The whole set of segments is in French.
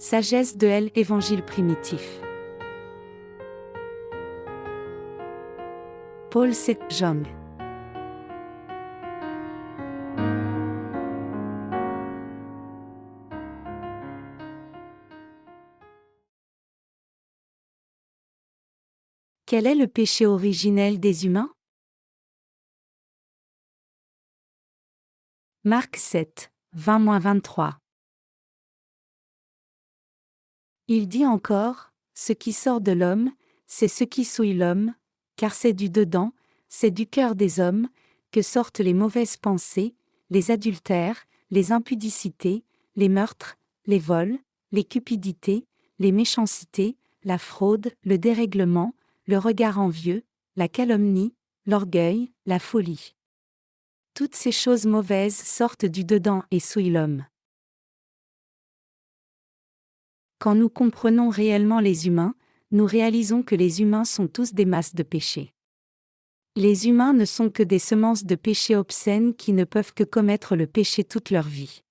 Sagesse de l'Évangile primitif. Paul Sejong. Quel est le péché originel des humains? Marc 7, 20-23. Il dit encore, ce qui sort de l'homme, c'est ce qui souille l'homme, car c'est du dedans, c'est du cœur des hommes, que sortent les mauvaises pensées, les adultères, les impudicités, les meurtres, les vols, les cupidités, les méchancetés, la fraude, le dérèglement, le regard envieux, la calomnie, l'orgueil, la folie. Toutes ces choses mauvaises sortent du dedans et souillent l'homme. Quand nous comprenons réellement les humains, nous réalisons que les humains sont tous des masses de péché. Les humains ne sont que des semences de péché obscènes qui ne peuvent que commettre le péché toute leur vie.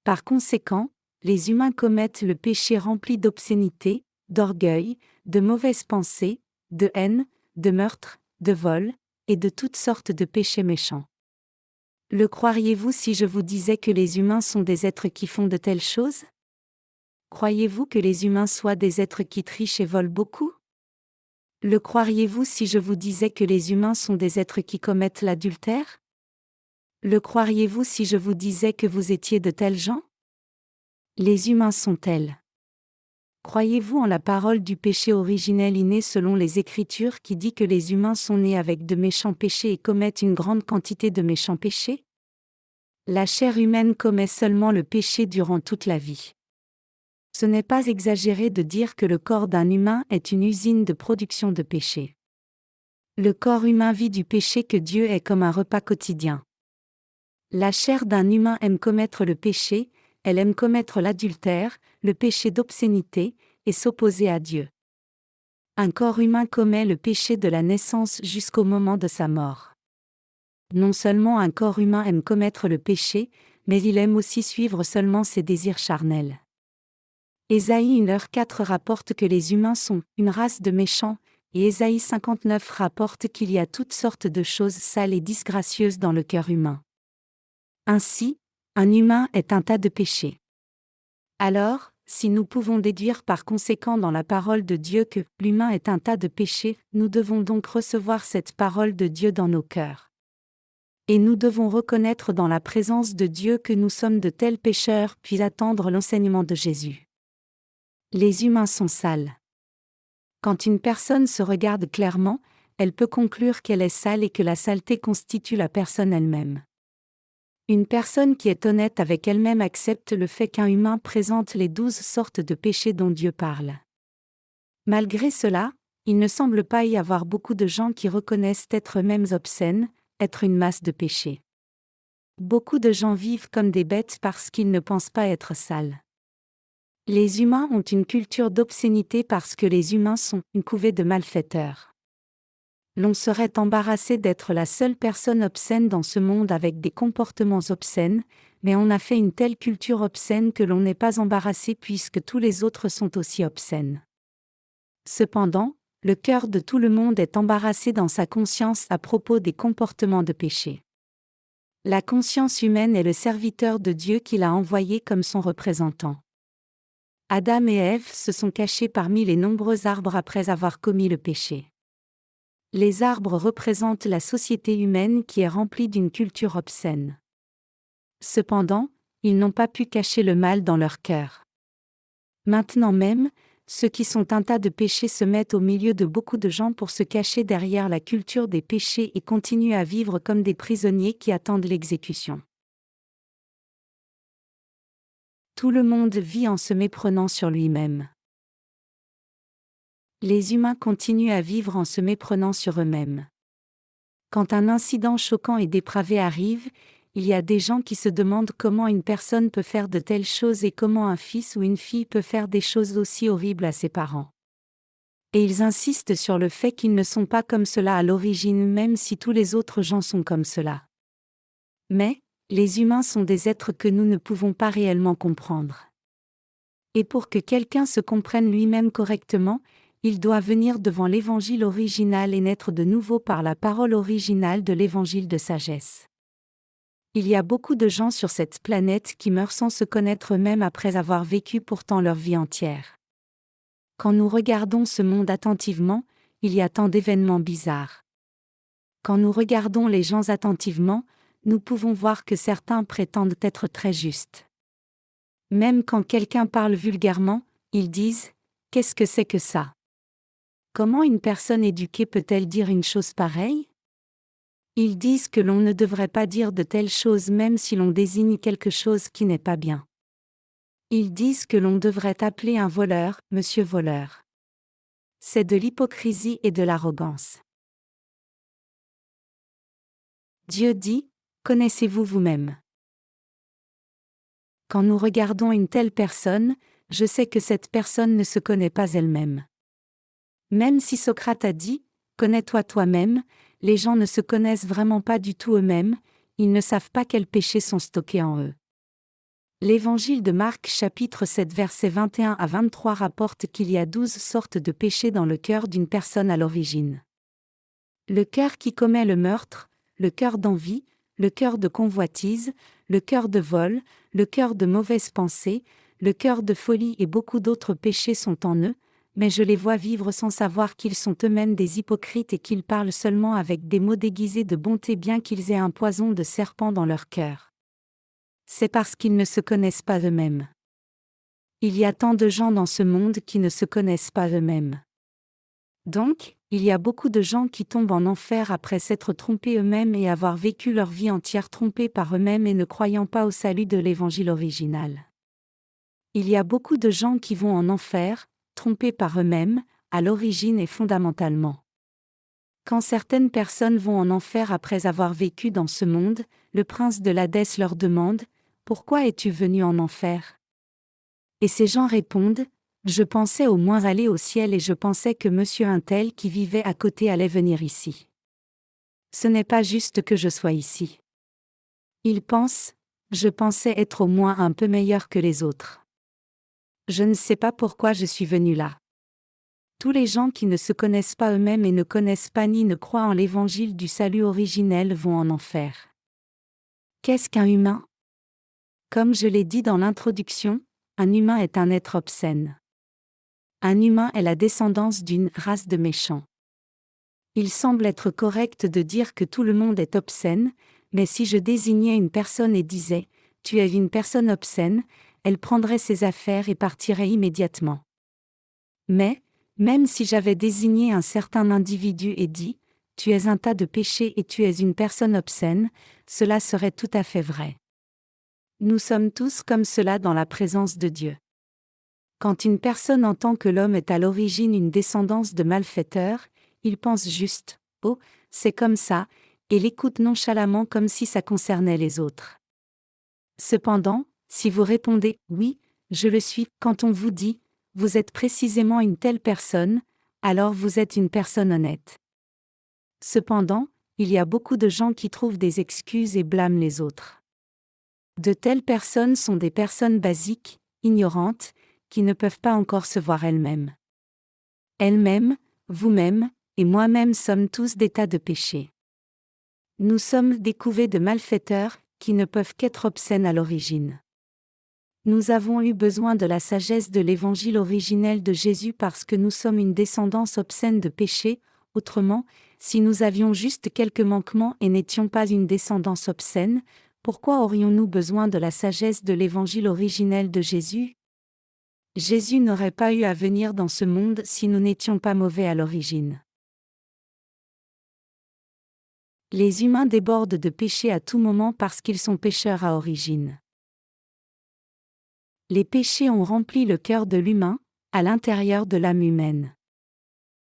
Par conséquent, les humains commettent le péché rempli d'obscénité, d'orgueil, de mauvaises pensées, de haine, de meurtre, de vol, et de toutes sortes de péchés méchants. Le croiriez-vous si je vous disais que les humains sont des êtres qui font de telles choses? Croyez-vous que les humains soient des êtres qui trichent et volent beaucoup? Le croiriez-vous si je vous disais que les humains sont des êtres qui commettent l'adultère? Le croiriez-vous si je vous disais que vous étiez de tels gens? Les humains sont tels. Croyez-vous en la parole du péché originel inné selon les Écritures qui dit que les humains sont nés avec de méchants péchés et commettent une grande quantité de méchants péchés? La chair humaine commet seulement le péché durant toute la vie. Ce n'est pas exagéré de dire que le corps d'un humain est une usine de production de péché. Le corps humain vit du péché que Dieu est comme un repas quotidien. La chair d'un humain aime commettre le péché, elle aime commettre l'adultère, le péché d'obscénité, et s'opposer à Dieu. Un corps humain commet le péché de la naissance jusqu'au moment de sa mort. Non seulement un corps humain aime commettre le péché, mais il aime aussi suivre seulement ses désirs charnels. Ésaïe 1:4 rapporte que les humains sont une race de méchants, et Ésaïe 59 rapporte qu'il y a toutes sortes de choses sales et disgracieuses dans le cœur humain. Ainsi, un humain est un tas de péchés. Alors, si nous pouvons déduire par conséquent dans la parole de Dieu que l'humain est un tas de péchés, nous devons donc recevoir cette parole de Dieu dans nos cœurs. Et nous devons reconnaître dans la présence de Dieu que nous sommes de tels pécheurs puis attendre l'enseignement de Jésus. Les humains sont sales. Quand une personne se regarde clairement, elle peut conclure qu'elle est sale et que la saleté constitue la personne elle-même. Une personne qui est honnête avec elle-même accepte le fait qu'un humain présente les 12 sortes de péchés dont Dieu parle. Malgré cela, il ne semble pas y avoir beaucoup de gens qui reconnaissent être eux-mêmes obscènes, être une masse de péchés. Beaucoup de gens vivent comme des bêtes parce qu'ils ne pensent pas être sales. Les humains ont une culture d'obscénité parce que les humains sont une couvée de malfaiteurs. L'on serait embarrassé d'être la seule personne obscène dans ce monde avec des comportements obscènes, mais on a fait une telle culture obscène que l'on n'est pas embarrassé puisque tous les autres sont aussi obscènes. Cependant, le cœur de tout le monde est embarrassé dans sa conscience à propos des comportements de péché. La conscience humaine est le serviteur de Dieu qu'il a envoyé comme son représentant. Adam et Ève se sont cachés parmi les nombreux arbres après avoir commis le péché. Les arbres représentent la société humaine qui est remplie d'une culture obscène. Cependant, ils n'ont pas pu cacher le mal dans leur cœur. Maintenant même, ceux qui sont un tas de péchés se mettent au milieu de beaucoup de gens pour se cacher derrière la culture des péchés et continuent à vivre comme des prisonniers qui attendent l'exécution. Tout le monde vit en se méprenant sur lui-même. Les humains continuent à vivre en se méprenant sur eux-mêmes. Quand un incident choquant et dépravé arrive, il y a des gens qui se demandent comment une personne peut faire de telles choses et comment un fils ou une fille peut faire des choses aussi horribles à ses parents. Et ils insistent sur le fait qu'ils ne sont pas comme cela à l'origine même si tous les autres gens sont comme cela. Mais, les humains sont des êtres que nous ne pouvons pas réellement comprendre. Et pour que quelqu'un se comprenne lui-même correctement, il doit venir devant l'évangile original et naître de nouveau par la parole originale de l'évangile de sagesse. Il y a beaucoup de gens sur cette planète qui meurent sans se connaître eux-mêmes après avoir vécu pourtant leur vie entière. Quand nous regardons ce monde attentivement, il y a tant d'événements bizarres. Quand nous regardons les gens attentivement, nous pouvons voir que certains prétendent être très justes. Même quand quelqu'un parle vulgairement, ils disent « Qu'est-ce que c'est que ça ?» Comment une personne éduquée peut-elle dire une chose pareille ? Ils disent que l'on ne devrait pas dire de telles choses même si l'on désigne quelque chose qui n'est pas bien. Ils disent que l'on devrait appeler un voleur « Monsieur voleur ». C'est de l'hypocrisie et de l'arrogance. Dieu dit « Connaissez-vous vous-même » ? Quand nous regardons une telle personne, je sais que cette personne ne se connaît pas elle-même. Même si Socrate a dit « Connais-toi toi-même », les gens ne se connaissent vraiment pas du tout eux-mêmes, ils ne savent pas quels péchés sont stockés en eux. L'évangile de Marc chapitre 7 versets 21 à 23 rapporte qu'il y a 12 sortes de péchés dans le cœur d'une personne à l'origine. Le cœur qui commet le meurtre, le cœur d'envie, le cœur de convoitise, le cœur de vol, le cœur de mauvaise pensée, le cœur de folie et beaucoup d'autres péchés sont en eux, mais je les vois vivre sans savoir qu'ils sont eux-mêmes des hypocrites et qu'ils parlent seulement avec des mots déguisés de bonté bien qu'ils aient un poison de serpent dans leur cœur. C'est parce qu'ils ne se connaissent pas eux-mêmes. Il y a tant de gens dans ce monde qui ne se connaissent pas eux-mêmes. Donc, il y a beaucoup de gens qui tombent en enfer après s'être trompés eux-mêmes et avoir vécu leur vie entière trompés par eux-mêmes et ne croyant pas au salut de l'évangile original. Il y a beaucoup de gens qui vont en enfer, trompés par eux-mêmes, à l'origine et fondamentalement. Quand certaines personnes vont en enfer après avoir vécu dans ce monde, le prince de l'Hadès leur demande « Pourquoi es-tu venu en enfer ?» Et ces gens répondent « Je pensais au moins aller au ciel et je pensais que monsieur un tel qui vivait à côté allait venir ici. Ce n'est pas juste que je sois ici. » Ils pensent « Je pensais être au moins un peu meilleur que les autres. Je ne sais pas pourquoi je suis venu là. » Tous les gens qui ne se connaissent pas eux-mêmes et ne connaissent pas ni ne croient en l'évangile du salut originel vont en enfer. Qu'est-ce qu'un humain ? Comme je l'ai dit dans l'introduction, un humain est un être obscène. Un humain est la descendance d'une race de méchants. Il semble être correct de dire que tout le monde est obscène, mais si je désignais une personne et disais « Tu es une personne obscène », elle prendrait ses affaires et partirait immédiatement. Mais, même si j'avais désigné un certain individu et dit « Tu es un tas de péchés et tu es une personne obscène », cela serait tout à fait vrai. Nous sommes tous comme cela dans la présence de Dieu. Quand une personne entend que l'homme est à l'origine une descendance de malfaiteurs, il pense juste « Oh, c'est comme ça », et l'écoute nonchalamment comme si ça concernait les autres. Cependant, si vous répondez « Oui, je le suis », quand on vous dit « Vous êtes précisément une telle personne », alors vous êtes une personne honnête. Cependant, il y a beaucoup de gens qui trouvent des excuses et blâment les autres. De telles personnes sont des personnes basiques, ignorantes, qui ne peuvent pas encore se voir elles-mêmes. Elles-mêmes, vous-même, et moi-même sommes tous des tas de péchés. Nous sommes des couvées de malfaiteurs, qui ne peuvent qu'être obscènes à l'origine. Nous avons eu besoin de la sagesse de l'évangile originel de Jésus parce que nous sommes une descendance obscène de péchés, autrement, si nous avions juste quelques manquements et n'étions pas une descendance obscène, pourquoi aurions-nous besoin de la sagesse de l'évangile originel de Jésus ? Jésus n'aurait pas eu à venir dans ce monde si nous n'étions pas mauvais à l'origine. Les humains débordent de péché à tout moment parce qu'ils sont pécheurs à origine. Les péchés ont rempli le cœur de l'humain, à l'intérieur de l'âme humaine.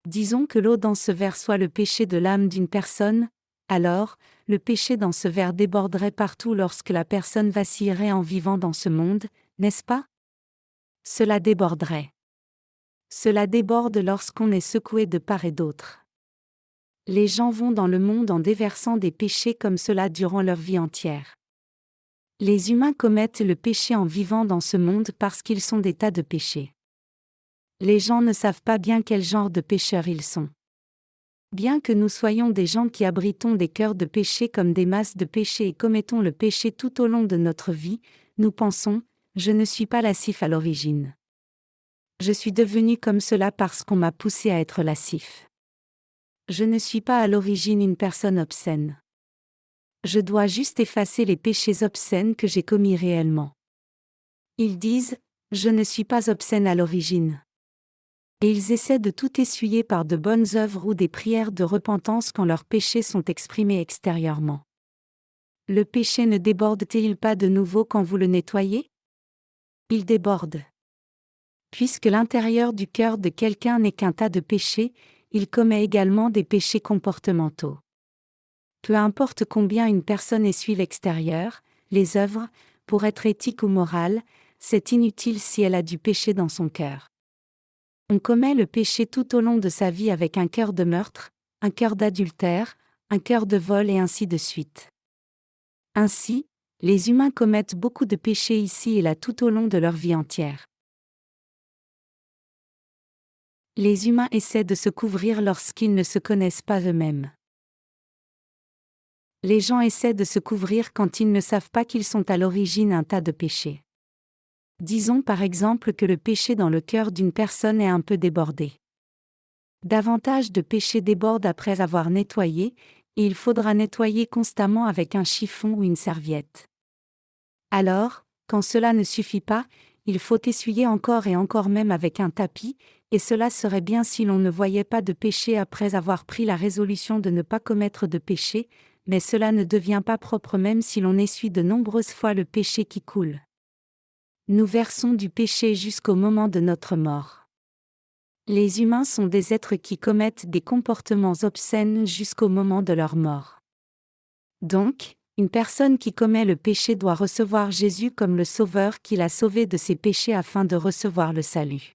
Disons que l'eau dans ce verre soit le péché de l'âme d'une personne, alors, le péché dans ce verre déborderait partout lorsque la personne vacillerait en vivant dans ce monde, n'est-ce pas ? Cela déborderait. Cela déborde lorsqu'on est secoué de part et d'autre. Les gens vont dans le monde en déversant des péchés comme cela durant leur vie entière. Les humains commettent le péché en vivant dans ce monde parce qu'ils sont des tas de péchés. Les gens ne savent pas bien quel genre de pécheurs ils sont. Bien que nous soyons des gens qui abritons des cœurs de péché comme des masses de péché et commettons le péché tout au long de notre vie, nous pensons, je ne suis pas lascif à l'origine. Je suis devenu comme cela parce qu'on m'a poussé à être lascif. Je ne suis pas à l'origine une personne obscène. Je dois juste effacer les péchés obscènes que j'ai commis réellement. Ils disent, je ne suis pas obscène à l'origine. Et ils essaient de tout essuyer par de bonnes œuvres ou des prières de repentance quand leurs péchés sont exprimés extérieurement. Le péché ne déborde-t-il pas de nouveau quand vous le nettoyez? Il déborde. Puisque l'intérieur du cœur de quelqu'un n'est qu'un tas de péchés, il commet également des péchés comportementaux. Peu importe combien une personne essuie l'extérieur, les œuvres, pour être éthique ou morale, c'est inutile si elle a du péché dans son cœur. On commet le péché tout au long de sa vie avec un cœur de meurtre, un cœur d'adultère, un cœur de vol et ainsi de suite. Ainsi, les humains commettent beaucoup de péchés ici et là tout au long de leur vie entière. Les humains essaient de se couvrir lorsqu'ils ne se connaissent pas eux-mêmes. Les gens essaient de se couvrir quand ils ne savent pas qu'ils sont à l'origine un tas de péchés. Disons par exemple que le péché dans le cœur d'une personne est un peu débordé. Davantage de péchés débordent après avoir nettoyé, et il faudra nettoyer constamment avec un chiffon ou une serviette. Alors, quand cela ne suffit pas, il faut essuyer encore et encore même avec un tapis, et cela serait bien si l'on ne voyait pas de péché après avoir pris la résolution de ne pas commettre de péché, mais cela ne devient pas propre même si l'on essuie de nombreuses fois le péché qui coule. Nous versons du péché jusqu'au moment de notre mort. Les humains sont des êtres qui commettent des comportements obscènes jusqu'au moment de leur mort. Donc, une personne qui commet le péché doit recevoir Jésus comme le Sauveur qui l'a sauvé de ses péchés afin de recevoir le salut.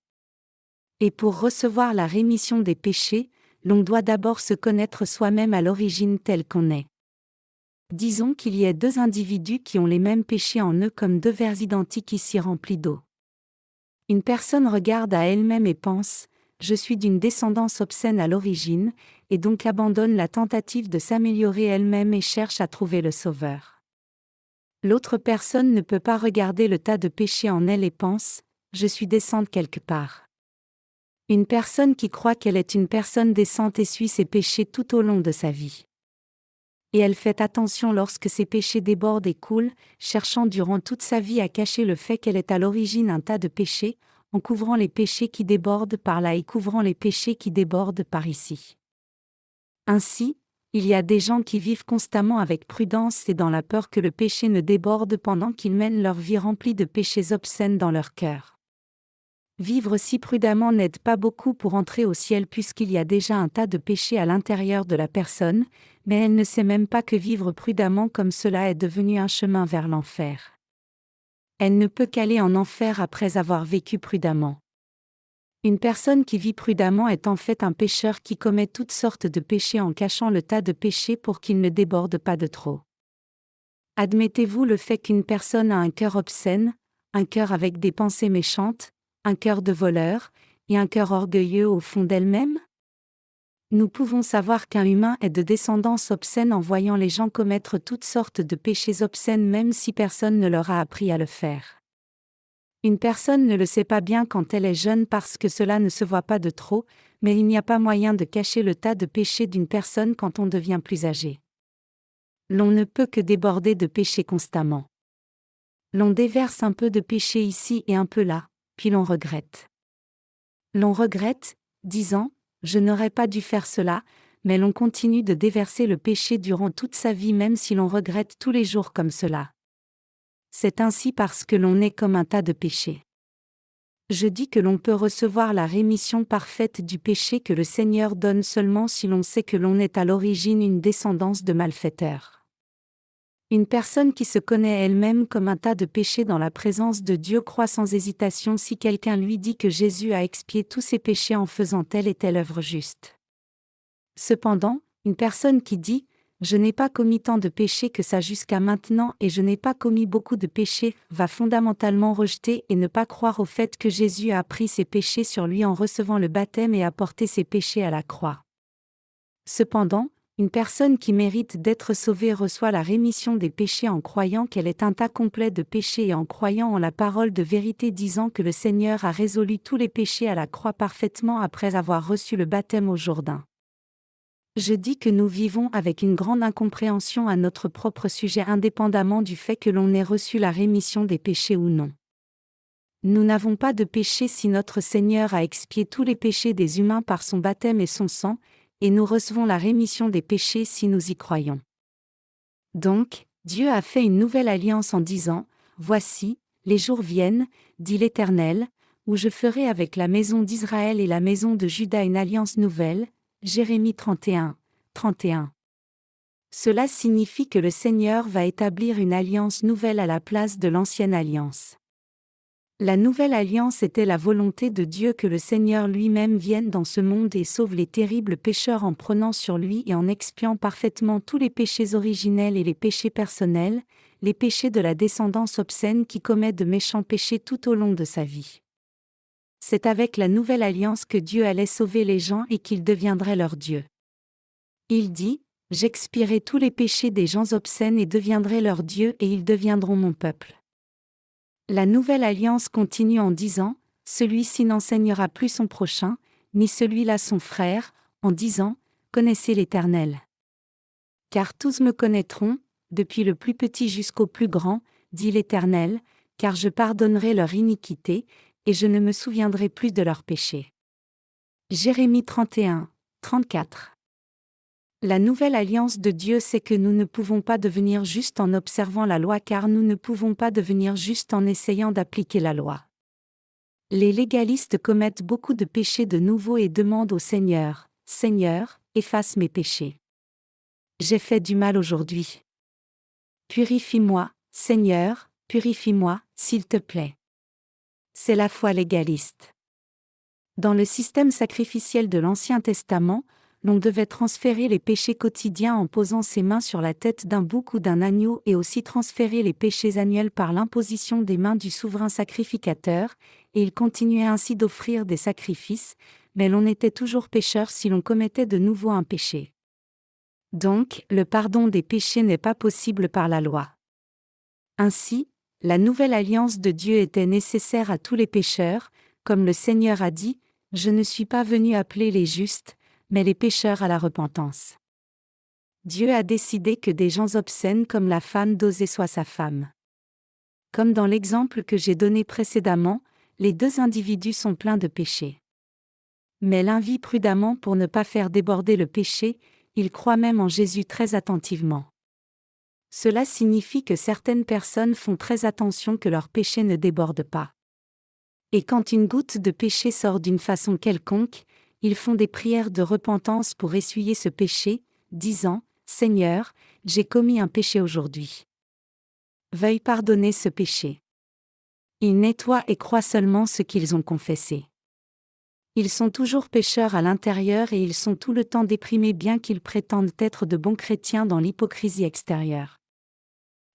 Et pour recevoir la rémission des péchés, l'on doit d'abord se connaître soi-même à l'origine tel qu'on est. Disons qu'il y ait deux individus qui ont les mêmes péchés en eux comme deux verres identiques ici remplis d'eau. Une personne regarde à elle-même et pense « Je suis d'une descendance obscène à l'origine » et donc abandonne la tentative de s'améliorer elle-même et cherche à trouver le Sauveur. L'autre personne ne peut pas regarder le tas de péchés en elle et pense « Je suis décente quelque part ». Une personne qui croit qu'elle est une personne décente essuie ses péchés tout au long de sa vie. Et elle fait attention lorsque ses péchés débordent et coulent, cherchant durant toute sa vie à cacher le fait qu'elle est à l'origine un tas de péchés, en couvrant les péchés qui débordent par là et couvrant les péchés qui débordent par ici. Ainsi, il y a des gens qui vivent constamment avec prudence et dans la peur que le péché ne déborde pendant qu'ils mènent leur vie remplie de péchés obscènes dans leur cœur. Vivre si prudemment n'aide pas beaucoup pour entrer au ciel puisqu'il y a déjà un tas de péchés à l'intérieur de la personne, mais elle ne sait même pas que vivre prudemment comme cela est devenu un chemin vers l'enfer. Elle ne peut qu'aller en enfer après avoir vécu prudemment. Une personne qui vit prudemment est en fait un pécheur qui commet toutes sortes de péchés en cachant le tas de péchés pour qu'il ne déborde pas de trop. Admettez-vous le fait qu'une personne a un cœur obscène, un cœur avec des pensées méchantes, un cœur de voleur, et un cœur orgueilleux au fond d'elle-même? Nous pouvons savoir qu'un humain est de descendance obscène en voyant les gens commettre toutes sortes de péchés obscènes même si personne ne leur a appris à le faire. Une personne ne le sait pas bien quand elle est jeune parce que cela ne se voit pas de trop, mais il n'y a pas moyen de cacher le tas de péchés d'une personne quand on devient plus âgé. L'on ne peut que déborder de péchés constamment. L'on déverse un peu de péché ici et un peu là, puis l'on regrette. L'on regrette, disant « Je n'aurais pas dû faire cela », mais l'on continue de déverser le péché durant toute sa vie même si l'on regrette tous les jours comme cela. C'est ainsi parce que l'on est comme un tas de péchés. Je dis que l'on peut recevoir la rémission parfaite du péché que le Seigneur donne seulement si l'on sait que l'on est à l'origine une descendance de malfaiteurs. Une personne qui se connaît elle-même comme un tas de péchés dans la présence de Dieu croit sans hésitation si quelqu'un lui dit que Jésus a expié tous ses péchés en faisant telle et telle œuvre juste. Cependant, une personne qui dit « Je n'ai pas commis tant de péchés que ça jusqu'à maintenant et je n'ai pas commis beaucoup de péchés, va fondamentalement rejeter et ne pas croire au fait que Jésus a pris ses péchés sur lui en recevant le baptême et a porté ses péchés à la croix. Cependant, une personne qui mérite d'être sauvée reçoit la rémission des péchés en croyant qu'elle est un tas complet de péchés et en croyant en la parole de vérité disant que le Seigneur a résolu tous les péchés à la croix parfaitement après avoir reçu le baptême au Jourdain. Je dis que nous vivons avec une grande incompréhension à notre propre sujet indépendamment du fait que l'on ait reçu la rémission des péchés ou non. Nous n'avons pas de péché si notre Seigneur a expié tous les péchés des humains par son baptême et son sang, et nous recevons la rémission des péchés si nous y croyons. Donc, Dieu a fait une nouvelle alliance en disant, « Voici, les jours viennent, dit l'Éternel, où je ferai avec la maison d'Israël et la maison de Juda une alliance nouvelle. » Jérémie 31, 31. Cela signifie que le Seigneur va établir une alliance nouvelle à la place de l'ancienne alliance. La nouvelle alliance était la volonté de Dieu que le Seigneur lui-même vienne dans ce monde et sauve les terribles pécheurs en prenant sur lui et en expiant parfaitement tous les péchés originels et les péchés personnels, les péchés de la descendance obscène qui commet de méchants péchés tout au long de sa vie. C'est avec la nouvelle alliance que Dieu allait sauver les gens et qu'il deviendrait leur Dieu. Il dit, « J'expierai tous les péchés des gens obscènes et deviendrai leur Dieu et ils deviendront mon peuple. » La nouvelle alliance continue en disant, « Celui-ci n'enseignera plus son prochain, ni celui-là son frère, en disant, Connaissez l'Éternel. Car tous me connaîtront, depuis le plus petit jusqu'au plus grand, dit l'Éternel, car je pardonnerai leur iniquité, et je ne me souviendrai plus de leurs péchés. » Jérémie 31, 34. La nouvelle alliance de Dieu c'est que nous ne pouvons pas devenir justes en observant la loi car nous ne pouvons pas devenir justes en essayant d'appliquer la loi. Les légalistes commettent beaucoup de péchés de nouveau et demandent au Seigneur, « Seigneur, efface mes péchés. J'ai fait du mal aujourd'hui. Purifie-moi, Seigneur, purifie-moi, s'il te plaît. » C'est la foi légaliste. Dans le système sacrificiel de l'Ancien Testament, l'on devait transférer les péchés quotidiens en posant ses mains sur la tête d'un bouc ou d'un agneau et aussi transférer les péchés annuels par l'imposition des mains du souverain sacrificateur, et il continuait ainsi d'offrir des sacrifices, mais l'on était toujours pécheur si l'on commettait de nouveau un péché. Donc, le pardon des péchés n'est pas possible par la loi. Ainsi, la nouvelle alliance de Dieu était nécessaire à tous les pécheurs, comme le Seigneur a dit, « Je ne suis pas venu appeler les justes, mais les pécheurs à la repentance. » Dieu a décidé que des gens obscènes comme la femme d'Osée soient sa femme. Comme dans l'exemple que j'ai donné précédemment, les deux individus sont pleins de péchés. Mais l'un vit prudemment pour ne pas faire déborder le péché, il croit même en Jésus très attentivement. Cela signifie que certaines personnes font très attention que leur péché ne déborde pas. Et quand une goutte de péché sort d'une façon quelconque, ils font des prières de repentance pour essuyer ce péché, disant, « Seigneur, j'ai commis un péché aujourd'hui. Veuille pardonner ce péché. » Ils nettoient et croient seulement ce qu'ils ont confessé. Ils sont toujours pécheurs à l'intérieur et ils sont tout le temps déprimés bien qu'ils prétendent être de bons chrétiens dans l'hypocrisie extérieure.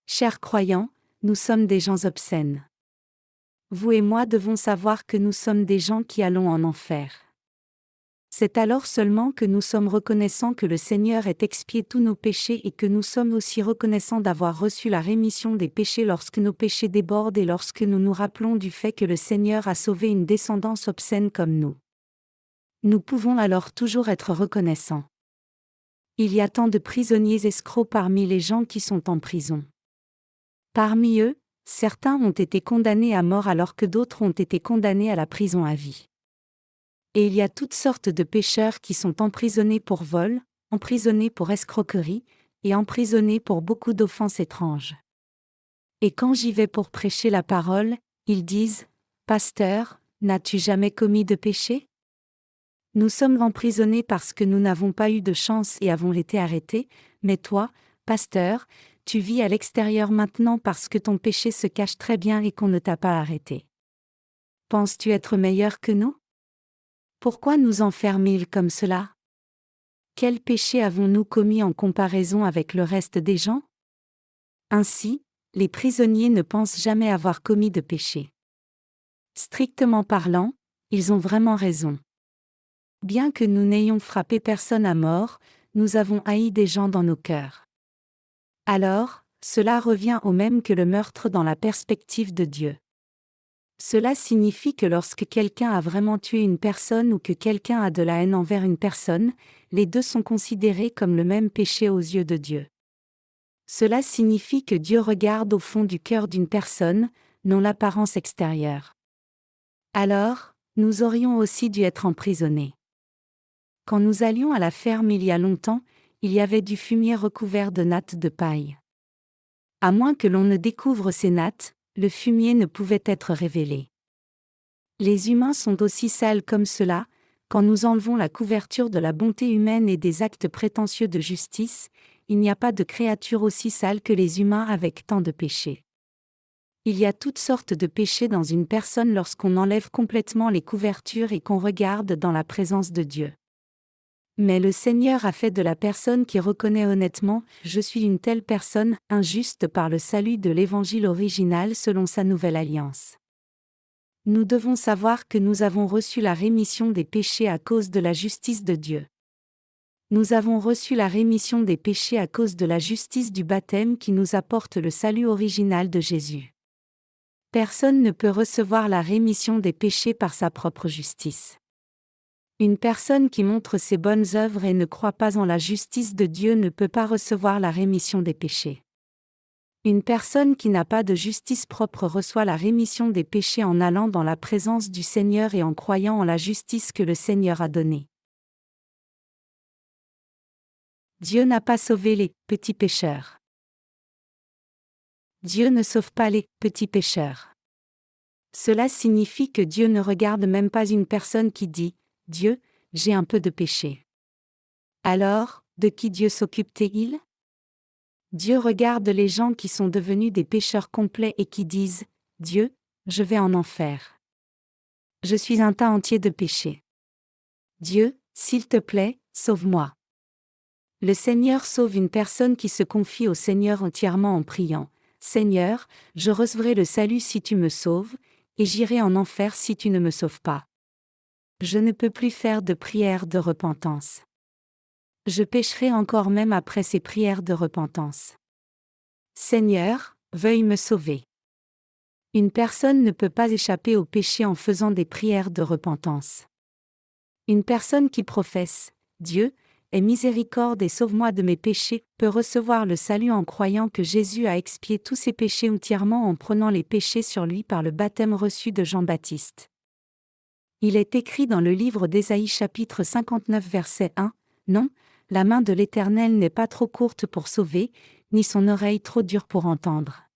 Chers croyants, nous sommes des gens obscènes. Vous et moi devons savoir que nous sommes des gens qui allons en enfer. C'est alors seulement que nous sommes reconnaissants que le Seigneur ait expié tous nos péchés et que nous sommes aussi reconnaissants d'avoir reçu la rémission des péchés lorsque nos péchés débordent et lorsque nous nous rappelons du fait que le Seigneur a sauvé une descendance obscène comme nous. Nous pouvons alors toujours être reconnaissants. Il y a tant de prisonniers escrocs parmi les gens qui sont en prison. Parmi eux, certains ont été condamnés à mort alors que d'autres ont été condamnés à la prison à vie. Et il y a toutes sortes de pécheurs qui sont emprisonnés pour vol, emprisonnés pour escroquerie, et emprisonnés pour beaucoup d'offenses étranges. Et quand j'y vais pour prêcher la parole, ils disent, « Pasteur, n'as-tu jamais commis de péché ? » Nous sommes emprisonnés parce que nous n'avons pas eu de chance et avons été arrêtés, mais toi, pasteur, tu vis à l'extérieur maintenant parce que ton péché se cache très bien et qu'on ne t'a pas arrêté. Penses-tu être meilleur que nous ? Pourquoi nous enferment-ils comme cela ? Quel péché avons-nous commis en comparaison avec le reste des gens? Ainsi, les prisonniers ne pensent jamais avoir commis de péché. Strictement parlant, ils ont vraiment raison. Bien que nous n'ayons frappé personne à mort, nous avons haï des gens dans nos cœurs. Alors, cela revient au même que le meurtre dans la perspective de Dieu. Cela signifie que lorsque quelqu'un a vraiment tué une personne ou que quelqu'un a de la haine envers une personne, les deux sont considérés comme le même péché aux yeux de Dieu. Cela signifie que Dieu regarde au fond du cœur d'une personne, non l'apparence extérieure. Alors, nous aurions aussi dû être emprisonnés. Quand nous allions à la ferme il y a longtemps, il y avait du fumier recouvert de nattes de paille. À moins que l'on ne découvre ces nattes, le fumier ne pouvait être révélé. Les humains sont aussi sales comme cela, quand nous enlevons la couverture de la bonté humaine et des actes prétentieux de justice, il n'y a pas de créature aussi sale que les humains avec tant de péchés. Il y a toutes sortes de péchés dans une personne lorsqu'on enlève complètement les couvertures et qu'on regarde dans la présence de Dieu. Mais le Seigneur a fait de la personne qui reconnaît honnêtement « Je suis une telle personne » injuste par le salut de l'Évangile original selon sa nouvelle alliance. Nous devons savoir que nous avons reçu la rémission des péchés à cause de la justice de Dieu. Nous avons reçu la rémission des péchés à cause de la justice du baptême qui nous apporte le salut original de Jésus. Personne ne peut recevoir la rémission des péchés par sa propre justice. Une personne qui montre ses bonnes œuvres et ne croit pas en la justice de Dieu ne peut pas recevoir la rémission des péchés. Une personne qui n'a pas de justice propre reçoit la rémission des péchés en allant dans la présence du Seigneur et en croyant en la justice que le Seigneur a donnée. Dieu n'a pas sauvé les petits pécheurs. Dieu ne sauve pas les petits pécheurs. Cela signifie que Dieu ne regarde même pas une personne qui dit « Dieu, j'ai un peu de péché ». Alors, de qui Dieu s'occupe-t-il? Dieu regarde les gens qui sont devenus des pécheurs complets et qui disent « Dieu, je vais en enfer. Je suis un tas entier de péchés. Dieu, s'il te plaît, sauve-moi. » Le Seigneur sauve une personne qui se confie au Seigneur entièrement en priant « Seigneur, je recevrai le salut si tu me sauves, et j'irai en enfer si tu ne me sauves pas. Je ne peux plus faire de prières de repentance. Je pécherai encore même après ces prières de repentance. Seigneur, veuille me sauver. » Une personne ne peut pas échapper au péché en faisant des prières de repentance. Une personne qui professe « Dieu, aie miséricorde et sauve-moi de mes péchés » peut recevoir le salut en croyant que Jésus a expié tous ses péchés entièrement en prenant les péchés sur lui par le baptême reçu de Jean-Baptiste. Il est écrit dans le livre d'Ésaïe chapitre 59 verset 1, « Non, la main de l'Éternel n'est pas trop courte pour sauver, ni son oreille trop dure pour entendre. »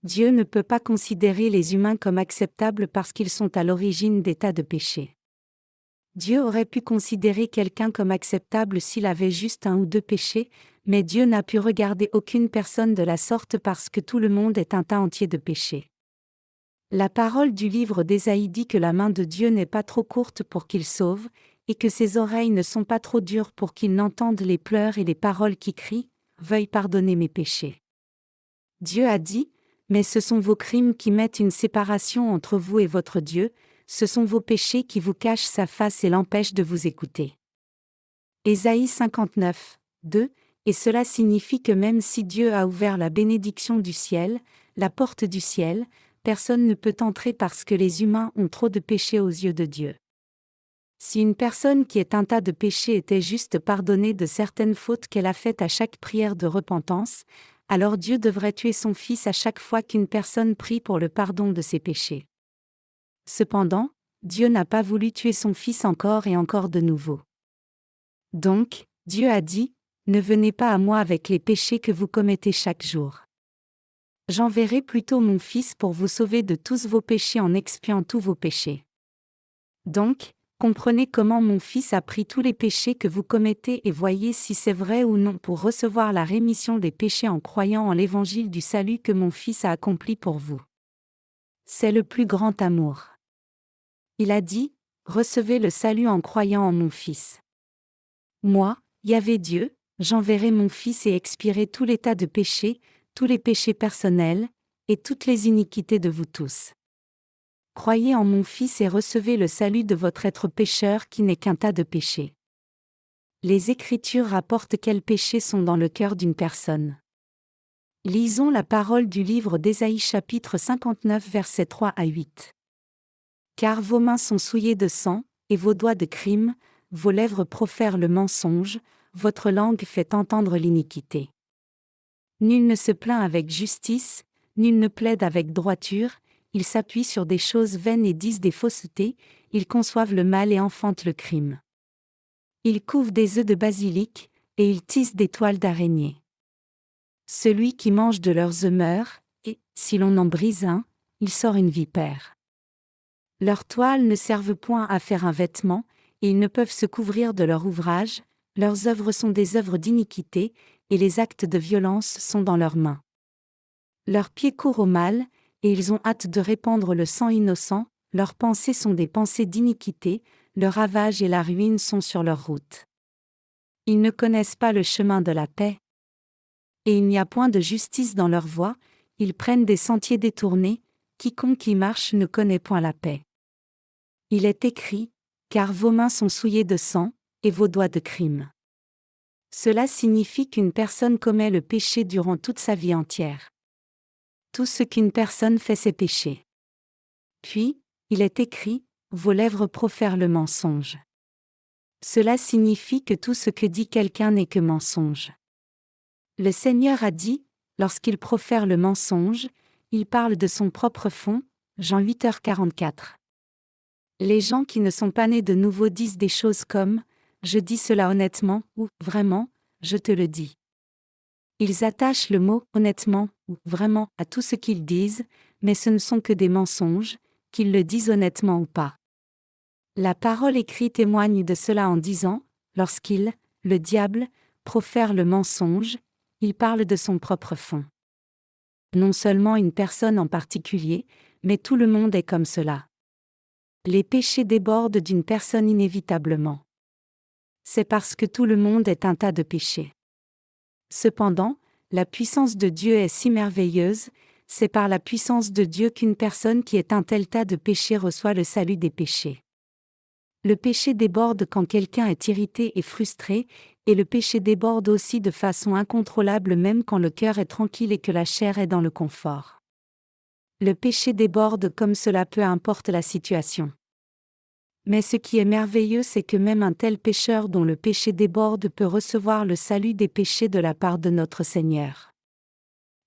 Dieu ne peut pas considérer les humains comme acceptables parce qu'ils sont à l'origine des tas de péchés. Dieu aurait pu considérer quelqu'un comme acceptable s'il avait juste un ou deux péchés, mais Dieu n'a pu regarder aucune personne de la sorte parce que tout le monde est un tas entier de péchés. La parole du livre d'Ésaïe dit que la main de Dieu n'est pas trop courte pour qu'il sauve, et que ses oreilles ne sont pas trop dures pour qu'il n'entende les pleurs et les paroles qui crient « Veuille pardonner mes péchés ». Dieu a dit « Mais ce sont vos crimes qui mettent une séparation entre vous et votre Dieu, ce sont vos péchés qui vous cachent sa face et l'empêchent de vous écouter. » Ésaïe 59, 2, et cela signifie que même si Dieu a ouvert la bénédiction du ciel, la porte du ciel, personne ne peut entrer parce que les humains ont trop de péchés aux yeux de Dieu. Si une personne qui est un tas de péchés était juste pardonnée de certaines fautes qu'elle a faites à chaque prière de repentance, alors Dieu devrait tuer son Fils à chaque fois qu'une personne prie pour le pardon de ses péchés. Cependant, Dieu n'a pas voulu tuer son Fils encore et encore de nouveau. Donc, Dieu a dit, « Ne venez pas à moi avec les péchés que vous commettez chaque jour. J'enverrai plutôt mon Fils pour vous sauver de tous vos péchés en expiant tous vos péchés. » Donc, comprenez comment mon Fils a pris tous les péchés que vous commettez et voyez si c'est vrai ou non pour recevoir la rémission des péchés en croyant en l'évangile du salut que mon Fils a accompli pour vous. C'est le plus grand amour. Il a dit, « Recevez le salut en croyant en mon Fils. » Moi, Yahvé Dieu, j'enverrai mon Fils et expierai tout l'état de péché, tous les péchés personnels, et toutes les iniquités de vous tous. Croyez en mon Fils et recevez le salut de votre être pécheur qui n'est qu'un tas de péchés. Les Écritures rapportent quels péchés sont dans le cœur d'une personne. Lisons la parole du livre d'Ésaïe chapitre 59 versets 3 à 8. Car vos mains sont souillées de sang, et vos doigts de crime, vos lèvres profèrent le mensonge, votre langue fait entendre l'iniquité. Nul ne se plaint avec justice, nul ne plaide avec droiture, ils s'appuient sur des choses vaines et disent des faussetés, ils conçoivent le mal et enfantent le crime. Ils couvent des œufs de basilic, et ils tissent des toiles d'araignée. Celui qui mange de leurs œufs meurt, et, si l'on en brise un, il sort une vipère. Leurs toiles ne servent point à faire un vêtement, et ils ne peuvent se couvrir de leur ouvrage, leurs œuvres sont des œuvres d'iniquité, et les actes de violence sont dans leurs mains. Leurs pieds courent au mal, et ils ont hâte de répandre le sang innocent, leurs pensées sont des pensées d'iniquité, le ravage et la ruine sont sur leur route. Ils ne connaissent pas le chemin de la paix. Et il n'y a point de justice dans leur voie, ils prennent des sentiers détournés, quiconque y marche ne connaît point la paix. Il est écrit, car vos mains sont souillées de sang, et vos doigts de crime. Cela signifie qu'une personne commet le péché durant toute sa vie entière. Tout ce qu'une personne fait, c'est pécher. Puis, il est écrit, vos lèvres profèrent le mensonge. Cela signifie que tout ce que dit quelqu'un n'est que mensonge. Le Seigneur a dit, lorsqu'il profère le mensonge, il parle de son propre fond, Jean 8h44. Les gens qui ne sont pas nés de nouveau disent des choses comme « je dis cela honnêtement » ou « vraiment, je te le dis ». Ils attachent le mot « honnêtement » ou « vraiment » à tout ce qu'ils disent, mais ce ne sont que des mensonges, qu'ils le disent honnêtement ou pas. La parole écrite témoigne de cela en disant, lorsqu'il, le diable, profère le mensonge, il parle de son propre fond. Non seulement une personne en particulier, mais tout le monde est comme cela. Les péchés débordent d'une personne inévitablement. C'est parce que tout le monde est un tas de péchés. Cependant, la puissance de Dieu est si merveilleuse, c'est par la puissance de Dieu qu'une personne qui est un tel tas de péchés reçoit le salut des péchés. Le péché déborde quand quelqu'un est irrité et frustré, et le péché déborde aussi de façon incontrôlable même quand le cœur est tranquille et que la chair est dans le confort. Le péché déborde comme cela peu importe la situation. Mais ce qui est merveilleux, c'est que même un tel pécheur dont le péché déborde peut recevoir le salut des péchés de la part de notre Seigneur.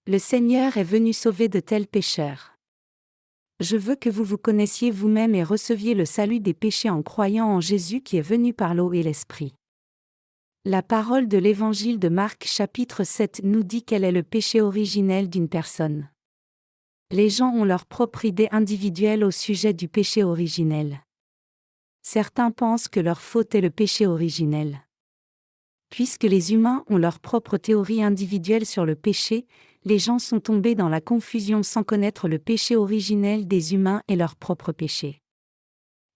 Le Seigneur est venu sauver de tels pécheurs. Je veux que vous vous connaissiez vous-même et receviez le salut des péchés en croyant en Jésus qui est venu par l'eau et l'Esprit. La parole de l'Évangile de Marc chapitre 7 nous dit quel est le péché originel d'une personne. Les gens ont leur propre idée individuelle au sujet du péché originel. Certains pensent que leur faute est le péché originel. Puisque les humains ont leur propre théorie individuelle sur le péché, les gens sont tombés dans la confusion sans connaître le péché originel des humains et leur propre péché.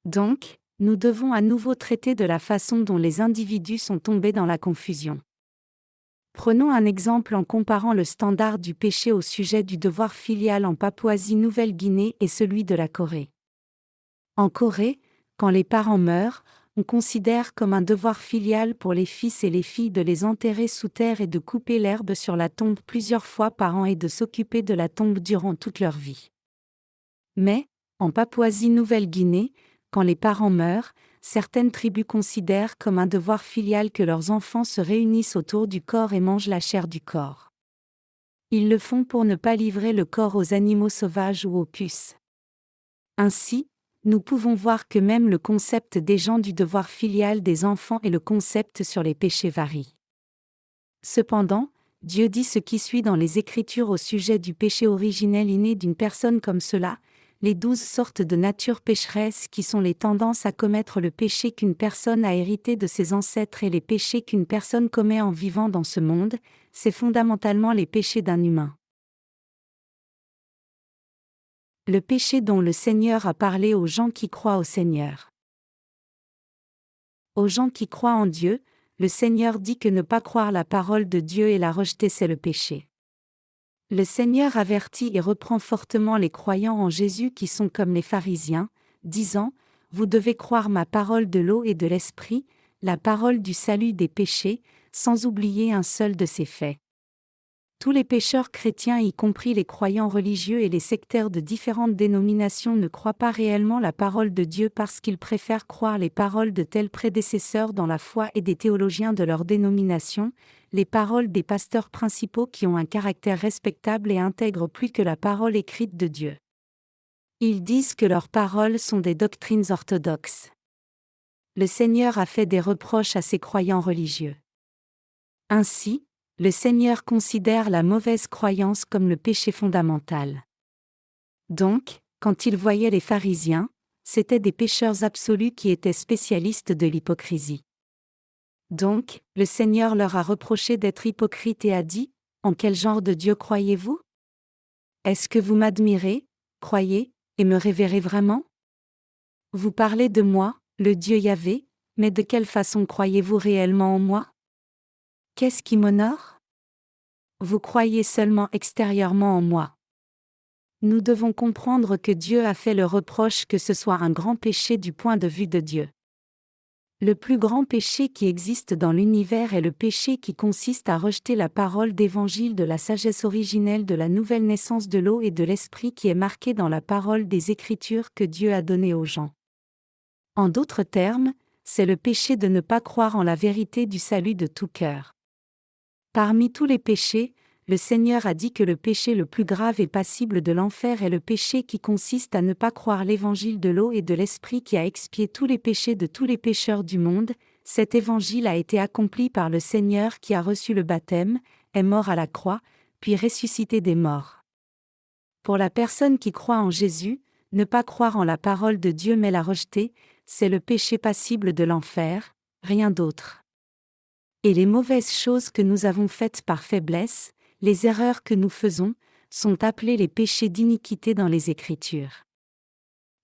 Donc, nous devons à nouveau traiter de la façon dont les individus sont tombés dans la confusion. Prenons un exemple en comparant le standard du péché au sujet du devoir filial en Papouasie-Nouvelle-Guinée et celui de la Corée. En Corée, quand les parents meurent, on considère comme un devoir filial pour les fils et les filles de les enterrer sous terre et de couper l'herbe sur la tombe plusieurs fois par an et de s'occuper de la tombe durant toute leur vie. Mais, en Papouasie-Nouvelle-Guinée, quand les parents meurent, certaines tribus considèrent comme un devoir filial que leurs enfants se réunissent autour du corps et mangent la chair du corps. Ils le font pour ne pas livrer le corps aux animaux sauvages ou aux puces. Ainsi, nous pouvons voir que même le concept des gens du devoir filial des enfants et le concept sur les péchés varient. Cependant, Dieu dit ce qui suit dans les Écritures au sujet du péché originel inné d'une personne comme cela, les 12 sortes de nature pécheresse qui sont les tendances à commettre le péché qu'une personne a hérité de ses ancêtres et les péchés qu'une personne commet en vivant dans ce monde, c'est fondamentalement les péchés d'un humain. Le péché dont le Seigneur a parlé aux gens qui croient au Seigneur. Aux gens qui croient en Dieu, le Seigneur dit que ne pas croire la parole de Dieu et la rejeter c'est le péché. Le Seigneur avertit et reprend fortement les croyants en Jésus qui sont comme les pharisiens, disant : « Vous devez croire ma parole de l'eau et de l'esprit, la parole du salut des péchés, sans oublier un seul de ses faits. » Tous les pécheurs chrétiens, y compris les croyants religieux et les sectaires de différentes dénominations, ne croient pas réellement la parole de Dieu parce qu'ils préfèrent croire les paroles de tels prédécesseurs dans la foi et des théologiens de leur dénomination, les paroles des pasteurs principaux qui ont un caractère respectable et intègre plus que la parole écrite de Dieu. Ils disent que leurs paroles sont des doctrines orthodoxes. Le Seigneur a fait des reproches à ces croyants religieux. Ainsi, le Seigneur considère la mauvaise croyance comme le péché fondamental. Donc, quand il voyait les pharisiens, c'étaient des pécheurs absolus qui étaient spécialistes de l'hypocrisie. Donc, le Seigneur leur a reproché d'être hypocrites et a dit : « En quel genre de Dieu croyez-vous ? Est-ce que vous m'admirez, croyez, et me révérez vraiment ? Vous parlez de moi, le Dieu Yahvé, mais de quelle façon croyez-vous réellement en moi ? Qu'est-ce qui m'honore ? Vous croyez seulement extérieurement en moi. » Nous devons comprendre que Dieu a fait le reproche que ce soit un grand péché du point de vue de Dieu. Le plus grand péché qui existe dans l'univers est le péché qui consiste à rejeter la parole d'évangile de la sagesse originelle de la nouvelle naissance de l'eau et de l'esprit qui est marquée dans la parole des Écritures que Dieu a donnée aux gens. En d'autres termes, c'est le péché de ne pas croire en la vérité du salut de tout cœur. Parmi tous les péchés, le Seigneur a dit que le péché le plus grave et passible de l'enfer est le péché qui consiste à ne pas croire l'évangile de l'eau et de l'esprit qui a expié tous les péchés de tous les pécheurs du monde. Cet évangile a été accompli par le Seigneur qui a reçu le baptême, est mort à la croix, puis ressuscité des morts. Pour la personne qui croit en Jésus, ne pas croire en la parole de Dieu mais la rejeter, c'est le péché passible de l'enfer, rien d'autre. Et les mauvaises choses que nous avons faites par faiblesse, les erreurs que nous faisons, sont appelées les péchés d'iniquité dans les Écritures.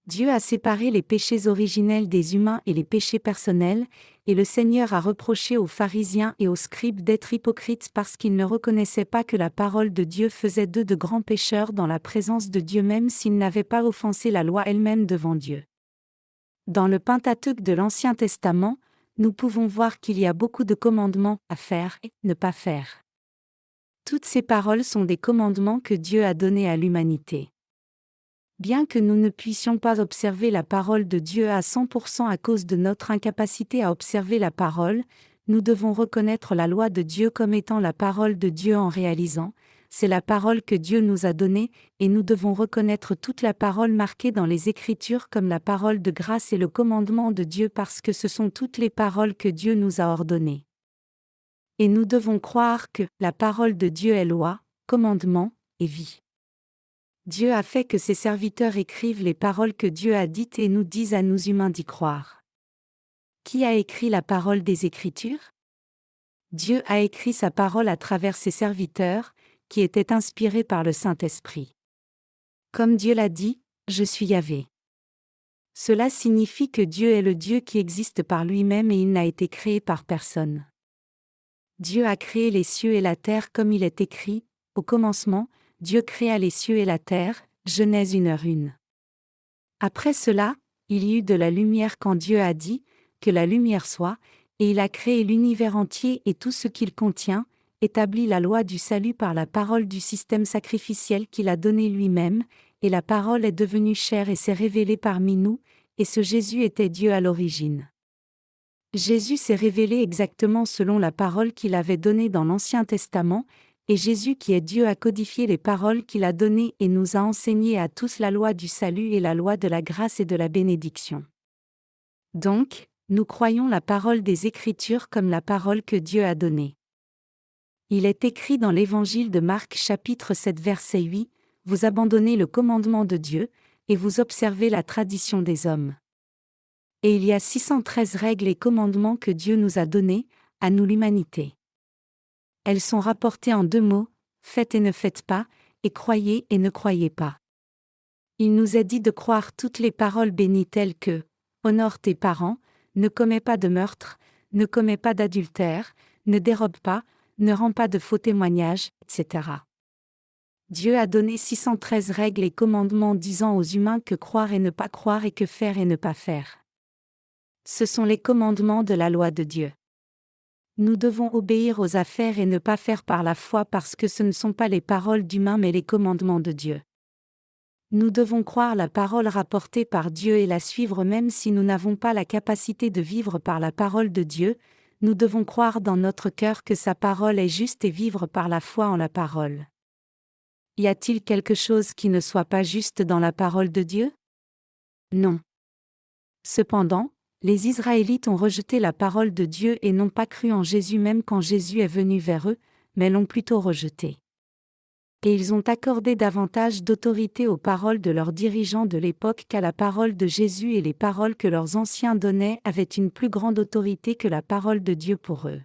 Dieu a séparé les péchés originels des humains et les péchés personnels, et le Seigneur a reproché aux pharisiens et aux scribes d'être hypocrites parce qu'ils ne reconnaissaient pas que la parole de Dieu faisait d'eux de grands pécheurs dans la présence de Dieu même s'ils n'avaient pas offensé la loi elle-même devant Dieu. Dans le Pentateuque de l'Ancien Testament, nous pouvons voir qu'il y a beaucoup de commandements à faire et ne pas faire. Toutes ces paroles sont des commandements que Dieu a donnés à l'humanité. Bien que nous ne puissions pas observer la parole de Dieu à 100% à cause de notre incapacité à observer la parole, nous devons reconnaître la loi de Dieu comme étant la parole de Dieu en réalisant, c'est la parole que Dieu nous a donnée, et nous devons reconnaître toute la parole marquée dans les Écritures comme la parole de grâce et le commandement de Dieu parce que ce sont toutes les paroles que Dieu nous a ordonnées. Et nous devons croire que la parole de Dieu est loi, commandement et vie. Dieu a fait que ses serviteurs écrivent les paroles que Dieu a dites et nous disent à nous humains d'y croire. Qui a écrit la parole des Écritures ? Dieu a écrit sa parole à travers ses serviteurs, qui étaient inspirés par le Saint-Esprit. Comme Dieu l'a dit, « Je suis Yahvé ». Cela signifie que Dieu est le Dieu qui existe par lui-même et il n'a été créé par personne. Dieu a créé les cieux et la terre comme il est écrit, au commencement, Dieu créa les cieux et la terre, Genèse 1:1. Après cela, il y eut de la lumière quand Dieu a dit, que la lumière soit, et il a créé l'univers entier et tout ce qu'il contient, établit la loi du salut par la parole du système sacrificiel qu'il a donné lui-même, et la parole est devenue chair et s'est révélée parmi nous, et ce Jésus était Dieu à l'origine. Jésus s'est révélé exactement selon la parole qu'il avait donnée dans l'Ancien Testament, et Jésus qui est Dieu a codifié les paroles qu'il a données et nous a enseigné à tous la loi du salut et la loi de la grâce et de la bénédiction. Donc, nous croyons la parole des Écritures comme la parole que Dieu a donnée. Il est écrit dans l'Évangile de Marc chapitre 7 verset 8, « Vous abandonnez le commandement de Dieu, et vous observez la tradition des hommes. » Et il y a 613 règles et commandements que Dieu nous a donnés, à nous l'humanité. Elles sont rapportées en 2 mots, « Faites et ne faites pas », et « Croyez et ne croyez pas ». Il nous est dit de croire toutes les paroles bénies telles que « Honore tes parents », « Ne commets pas de meurtre », « ne commet pas d'adultère, ne dérobe pas, ne rend pas de faux témoignages, etc. Dieu a donné 613 règles et commandements disant aux humains que croire et ne pas croire et que faire et ne pas faire. Ce sont les commandements de la loi de Dieu. Nous devons obéir aux affaires et ne pas faire par la foi parce que ce ne sont pas les paroles d'humains mais les commandements de Dieu. Nous devons croire la parole rapportée par Dieu et la suivre même si nous n'avons pas la capacité de vivre par la parole de Dieu, nous devons croire dans notre cœur que sa parole est juste et vivre par la foi en la parole. Y a-t-il quelque chose qui ne soit pas juste dans la parole de Dieu? Non. Cependant, les Israélites ont rejeté la parole de Dieu et n'ont pas cru en Jésus même quand Jésus est venu vers eux, mais l'ont plutôt rejeté. Et ils ont accordé davantage d'autorité aux paroles de leurs dirigeants de l'époque qu'à la parole de Jésus et les paroles que leurs anciens donnaient avaient une plus grande autorité que la parole de Dieu pour eux.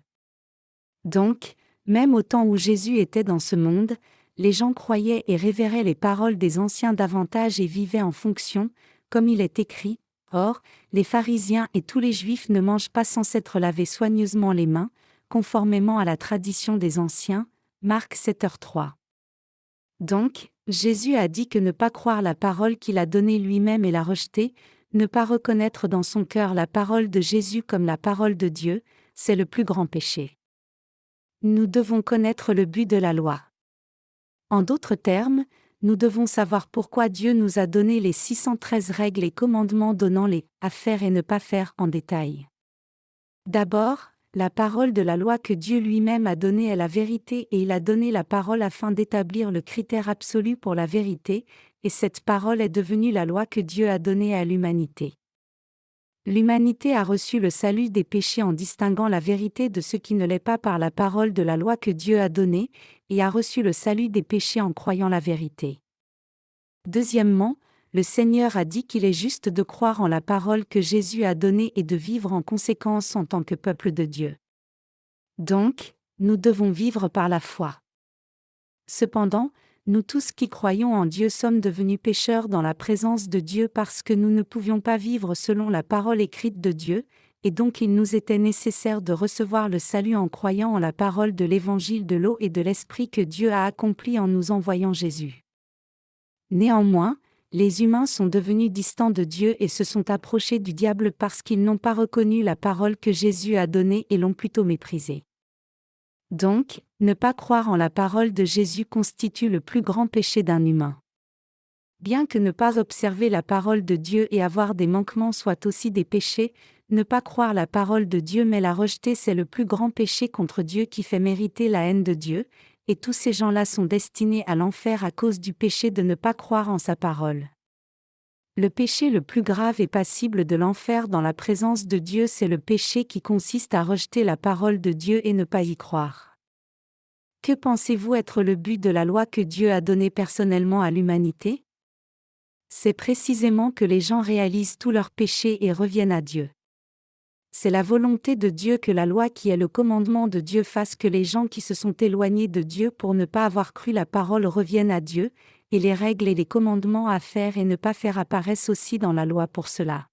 Donc, même au temps où Jésus était dans ce monde, les gens croyaient et révéraient les paroles des anciens davantage et vivaient en fonction, comme il est écrit. Or, les pharisiens et tous les juifs ne mangent pas sans s'être lavés soigneusement les mains, conformément à la tradition des anciens. Marc 7h3. Donc, Jésus a dit que ne pas croire la parole qu'il a donnée lui-même et la rejeter, ne pas reconnaître dans son cœur la parole de Jésus comme la parole de Dieu, c'est le plus grand péché. Nous devons connaître le but de la loi. En d'autres termes, nous devons savoir pourquoi Dieu nous a donné les 613 règles et commandements donnant les « à faire et ne pas faire » en détail. D'abord, la parole de la loi que Dieu lui-même a donnée est la vérité et il a donné la parole afin d'établir le critère absolu pour la vérité, et cette parole est devenue la loi que Dieu a donnée à l'humanité. L'humanité a reçu le salut des péchés en distinguant la vérité de ce qui ne l'est pas par la parole de la loi que Dieu a donnée, et a reçu le salut des péchés en croyant la vérité. Deuxièmement, le Seigneur a dit qu'il est juste de croire en la parole que Jésus a donnée et de vivre en conséquence en tant que peuple de Dieu. Donc, nous devons vivre par la foi. Cependant, nous tous qui croyons en Dieu sommes devenus pécheurs dans la présence de Dieu parce que nous ne pouvions pas vivre selon la parole écrite de Dieu, et donc il nous était nécessaire de recevoir le salut en croyant en la parole de l'évangile de l'eau et de l'esprit que Dieu a accompli en nous envoyant Jésus. Néanmoins, les humains sont devenus distants de Dieu et se sont approchés du diable parce qu'ils n'ont pas reconnu la parole que Jésus a donnée et l'ont plutôt méprisée. Donc, ne pas croire en la parole de Jésus constitue le plus grand péché d'un humain. Bien que ne pas observer la parole de Dieu et avoir des manquements soient aussi des péchés, ne pas croire la parole de Dieu mais la rejeter c'est le plus grand péché contre Dieu qui fait mériter la haine de Dieu, et tous ces gens-là sont destinés à l'enfer à cause du péché de ne pas croire en sa parole. Le péché le plus grave et passible de l'enfer dans la présence de Dieu c'est le péché qui consiste à rejeter la parole de Dieu et ne pas y croire. Que pensez-vous être le but de la loi que Dieu a donnée personnellement à l'humanité? C'est précisément que les gens réalisent tous leurs péchés et reviennent à Dieu. C'est la volonté de Dieu que la loi qui est le commandement de Dieu fasse que les gens qui se sont éloignés de Dieu pour ne pas avoir cru la parole reviennent à Dieu, et les règles et les commandements à faire et ne pas faire apparaissent aussi dans la loi pour cela.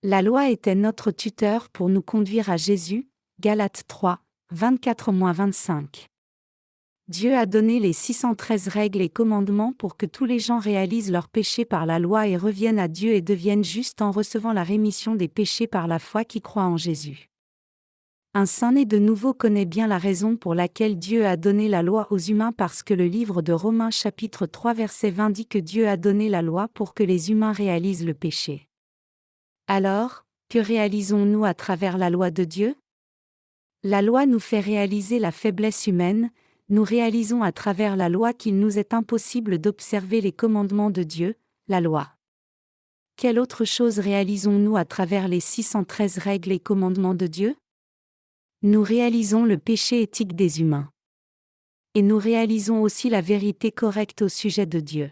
La loi était notre tuteur pour nous conduire à Jésus, Galates 3, 24-25. Dieu a donné les 613 règles et commandements pour que tous les gens réalisent leurs péchés par la loi et reviennent à Dieu et deviennent justes en recevant la rémission des péchés par la foi qui croit en Jésus. Un saint né de nouveau connaît bien la raison pour laquelle Dieu a donné la loi aux humains parce que le livre de Romains chapitre 3 verset 20 dit que Dieu a donné la loi pour que les humains réalisent le péché. Alors, que réalisons-nous à travers la loi de Dieu? La loi nous fait réaliser la faiblesse humaine. Nous réalisons à travers la loi qu'il nous est impossible d'observer les commandements de Dieu, la loi. Quelle autre chose réalisons-nous à travers les 613 règles et commandements de Dieu? Nous réalisons le péché éthique des humains. Et nous réalisons aussi la vérité correcte au sujet de Dieu.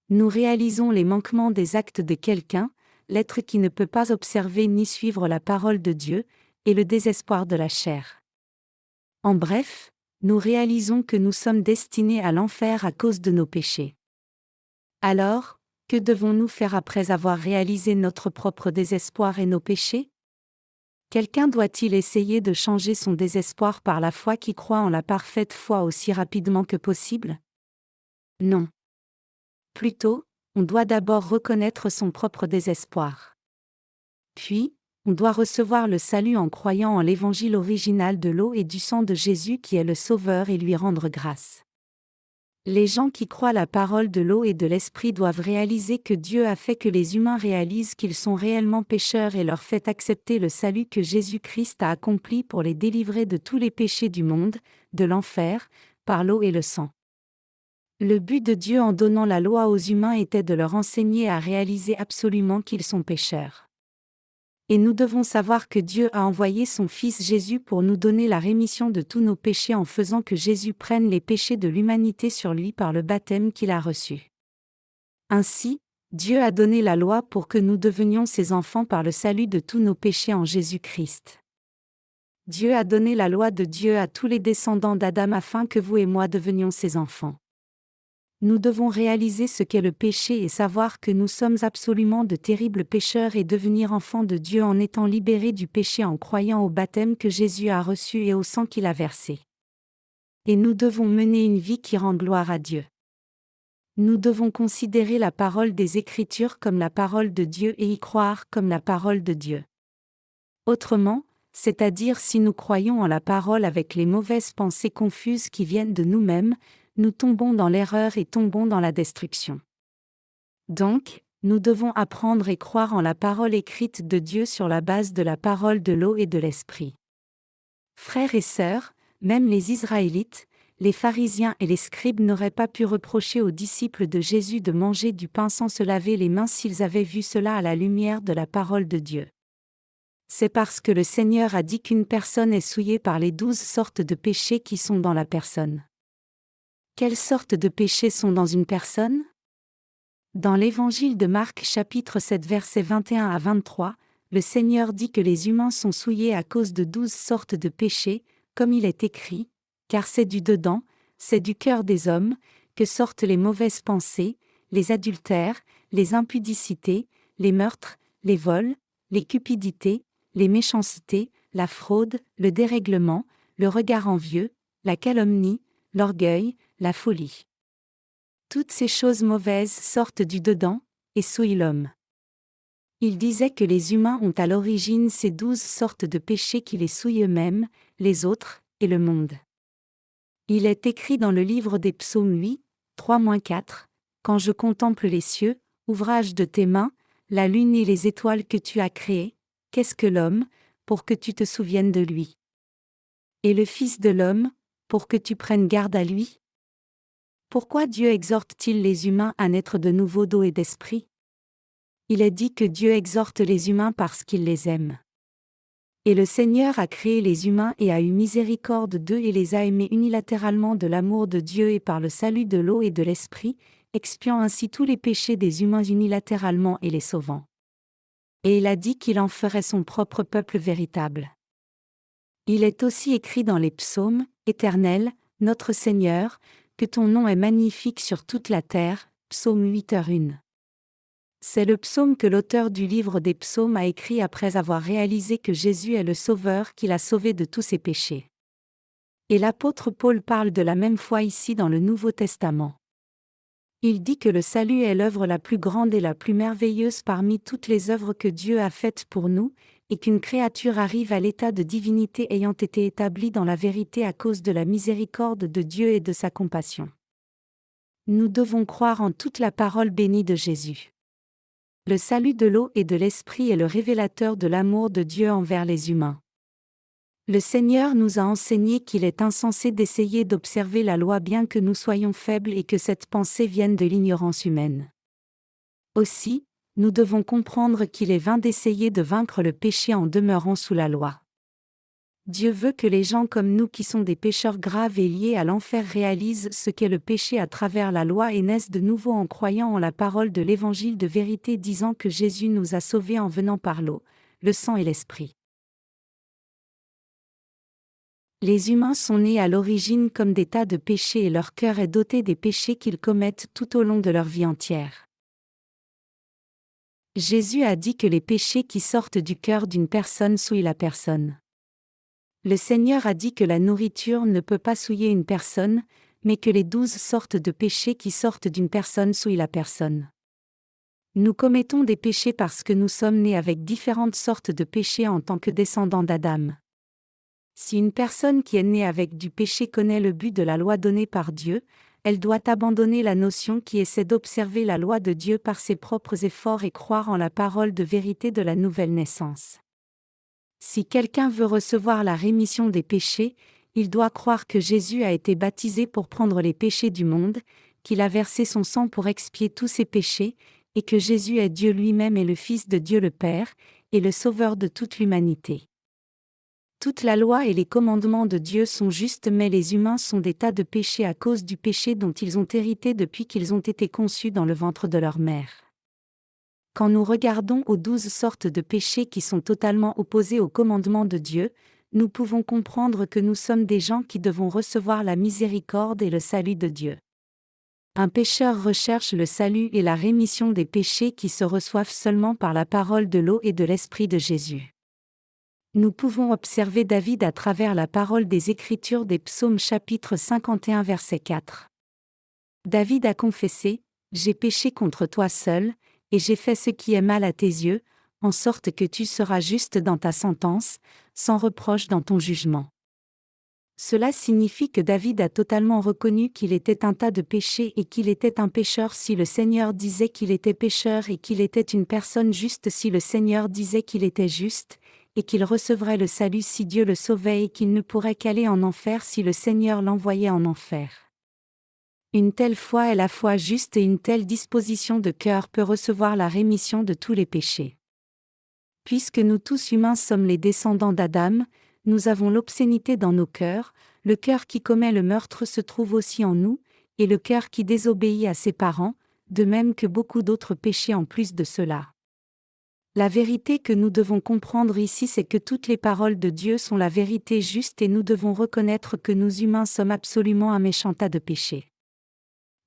Nous réalisons les manquements des actes de quelqu'un, l'être qui ne peut pas observer ni suivre la parole de Dieu, et le désespoir de la chair. En bref, nous réalisons que nous sommes destinés à l'enfer à cause de nos péchés. Alors, que devons-nous faire après avoir réalisé notre propre désespoir et nos péchés? Quelqu'un doit-il essayer de changer son désespoir par la foi qui croit en la parfaite foi aussi rapidement que possible? Non. Plutôt, on doit d'abord reconnaître son propre désespoir. Puis, on doit recevoir le salut en croyant en l'évangile original de l'eau et du sang de Jésus qui est le Sauveur et lui rendre grâce. Les gens qui croient la parole de l'eau et de l'esprit doivent réaliser que Dieu a fait que les humains réalisent qu'ils sont réellement pécheurs et leur fait accepter le salut que Jésus-Christ a accompli pour les délivrer de tous les péchés du monde, de l'enfer, par l'eau et le sang. Le but de Dieu en donnant la loi aux humains était de leur enseigner à réaliser absolument qu'ils sont pécheurs. Et nous devons savoir que Dieu a envoyé son Fils Jésus pour nous donner la rémission de tous nos péchés en faisant que Jésus prenne les péchés de l'humanité sur lui par le baptême qu'il a reçu. Ainsi, Dieu a donné la loi pour que nous devenions ses enfants par le salut de tous nos péchés en Jésus-Christ. Dieu a donné la loi de Dieu à tous les descendants d'Adam afin que vous et moi devenions ses enfants. Nous devons réaliser ce qu'est le péché et savoir que nous sommes absolument de terribles pécheurs et devenir enfants de Dieu en étant libérés du péché en croyant au baptême que Jésus a reçu et au sang qu'il a versé. Et nous devons mener une vie qui rend gloire à Dieu. Nous devons considérer la parole des Écritures comme la parole de Dieu et y croire comme la parole de Dieu. Autrement, c'est-à-dire si nous croyons en la parole avec les mauvaises pensées confuses qui viennent de nous-mêmes, nous tombons dans l'erreur et tombons dans la destruction. Donc, nous devons apprendre et croire en la parole écrite de Dieu sur la base de la parole de l'eau et de l'esprit. Frères et sœurs, même les Israélites, les pharisiens et les scribes n'auraient pas pu reprocher aux disciples de Jésus de manger du pain sans se laver les mains s'ils avaient vu cela à la lumière de la parole de Dieu. C'est parce que le Seigneur a dit qu'une personne est souillée par les 12 sortes de péchés qui sont dans la personne. Quelles sortes de péchés sont dans une personne? Dans l'Évangile de Marc chapitre 7 versets 21 à 23, le Seigneur dit que les humains sont souillés à cause de 12 sortes de péchés, comme il est écrit, car c'est du dedans, c'est du cœur des hommes, que sortent les mauvaises pensées, les adultères, les impudicités, les meurtres, les vols, les cupidités, les méchancetés, la fraude, le dérèglement, le regard envieux, la calomnie, l'orgueil, la folie. Toutes ces choses mauvaises sortent du dedans, et souillent l'homme. Il disait que les humains ont à l'origine ces 12 sortes de péchés qui les souillent eux-mêmes, les autres, et le monde. Il est écrit dans le livre des Psaumes 8, 3-4, « Quand je contemple les cieux, ouvrage de tes mains, la lune et les étoiles que tu as créées, qu'est-ce que l'homme, pour que tu te souviennes de lui? Et le Fils de l'homme, pour que tu prennes garde à lui? » Pourquoi Dieu exhorte-t-il les humains à naître de nouveau d'eau et d'esprit? Il est dit que Dieu exhorte les humains parce qu'il les aime. Et le Seigneur a créé les humains et a eu miséricorde d'eux et les a aimés unilatéralement de l'amour de Dieu et par le salut de l'eau et de l'esprit, expiant ainsi tous les péchés des humains unilatéralement et les sauvant. Et il a dit qu'il en ferait son propre peuple véritable. Il est aussi écrit dans les psaumes, « Éternel, notre Seigneur, que ton nom est magnifique sur toute la terre » Psaume 8:1. C'est le psaume que l'auteur du livre des psaumes a écrit après avoir réalisé que Jésus est le Sauveur qui l'a sauvé de tous ses péchés. Et l'apôtre Paul parle de la même foi ici dans le Nouveau Testament. Il dit que le salut est l'œuvre la plus grande et la plus merveilleuse parmi toutes les œuvres que Dieu a faites pour nous, et qu'une créature arrive à l'état de divinité ayant été établie dans la vérité à cause de la miséricorde de Dieu et de sa compassion. Nous devons croire en toute la parole bénie de Jésus. Le salut de l'eau et de l'esprit est le révélateur de l'amour de Dieu envers les humains. Le Seigneur nous a enseigné qu'il est insensé d'essayer d'observer la loi bien que nous soyons faibles et que cette pensée vienne de l'ignorance humaine. Aussi, nous devons comprendre qu'il est vain d'essayer de vaincre le péché en demeurant sous la loi. Dieu veut que les gens comme nous qui sont des pécheurs graves et liés à l'enfer réalisent ce qu'est le péché à travers la loi et naissent de nouveau en croyant en la parole de l'évangile de vérité disant que Jésus nous a sauvés en venant par l'eau, le sang et l'esprit. Les humains sont nés à l'origine comme des tas de péchés et leur cœur est doté des péchés qu'ils commettent tout au long de leur vie entière. Jésus a dit que les péchés qui sortent du cœur d'une personne souillent la personne. Le Seigneur a dit que la nourriture ne peut pas souiller une personne, mais que les 12 sortes de péchés qui sortent d'une personne souillent la personne. Nous commettons des péchés parce que nous sommes nés avec différentes sortes de péchés en tant que descendants d'Adam. Si une personne qui est née avec du péché connaît le but de la loi donnée par Dieu, elle doit abandonner la notion qui essaie d'observer la loi de Dieu par ses propres efforts et croire en la parole de vérité de la nouvelle naissance. Si quelqu'un veut recevoir la rémission des péchés, il doit croire que Jésus a été baptisé pour prendre les péchés du monde, qu'il a versé son sang pour expier tous ses péchés, et que Jésus est Dieu lui-même et le Fils de Dieu le Père, et le Sauveur de toute l'humanité. Toute la loi et les commandements de Dieu sont justes, mais les humains sont des tas de péchés à cause du péché dont ils ont hérité depuis qu'ils ont été conçus dans le ventre de leur mère. Quand nous regardons aux 12 sortes de péchés qui sont totalement opposés aux commandements de Dieu, nous pouvons comprendre que nous sommes des gens qui devons recevoir la miséricorde et le salut de Dieu. Un pécheur recherche le salut et la rémission des péchés qui se reçoivent seulement par la parole de l'eau et de l'Esprit de Jésus. Nous pouvons observer David à travers la parole des Écritures des Psaumes chapitre 51 verset 4. David a confessé « J'ai péché contre toi seul, et j'ai fait ce qui est mal à tes yeux, en sorte que tu seras juste dans ta sentence, sans reproche dans ton jugement. » Cela signifie que David a totalement reconnu qu'il était un tas de péchés et qu'il était un pécheur si le Seigneur disait qu'il était pécheur et qu'il était une personne juste si le Seigneur disait qu'il était juste, et qu'il recevrait le salut si Dieu le sauvait et qu'il ne pourrait qu'aller en enfer si le Seigneur l'envoyait en enfer. Une telle foi est la foi juste et une telle disposition de cœur peut recevoir la rémission de tous les péchés. Puisque nous tous humains sommes les descendants d'Adam, nous avons l'obscénité dans nos cœurs, le cœur qui commet le meurtre se trouve aussi en nous, et le cœur qui désobéit à ses parents, de même que beaucoup d'autres péchés en plus de cela. La vérité que nous devons comprendre ici, c'est que toutes les paroles de Dieu sont la vérité juste et nous devons reconnaître que nous humains sommes absolument un méchant tas de péchés.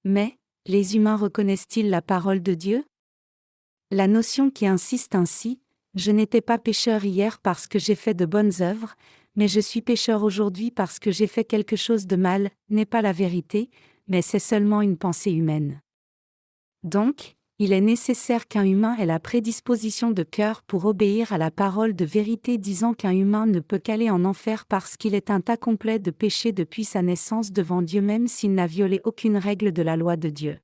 Mais, les humains reconnaissent-ils la parole de Dieu? La notion qui insiste ainsi, « Je n'étais pas pécheur hier parce que j'ai fait de bonnes œuvres, mais je suis pécheur aujourd'hui parce que j'ai fait quelque chose de mal », n'est pas la vérité, mais c'est seulement une pensée humaine. Donc, il est nécessaire qu'un humain ait la prédisposition de cœur pour obéir à la parole de vérité disant qu'un humain ne peut qu'aller en enfer parce qu'il est un tas complet de péchés depuis sa naissance devant Dieu même s'il n'a violé aucune règle de la loi de Dieu.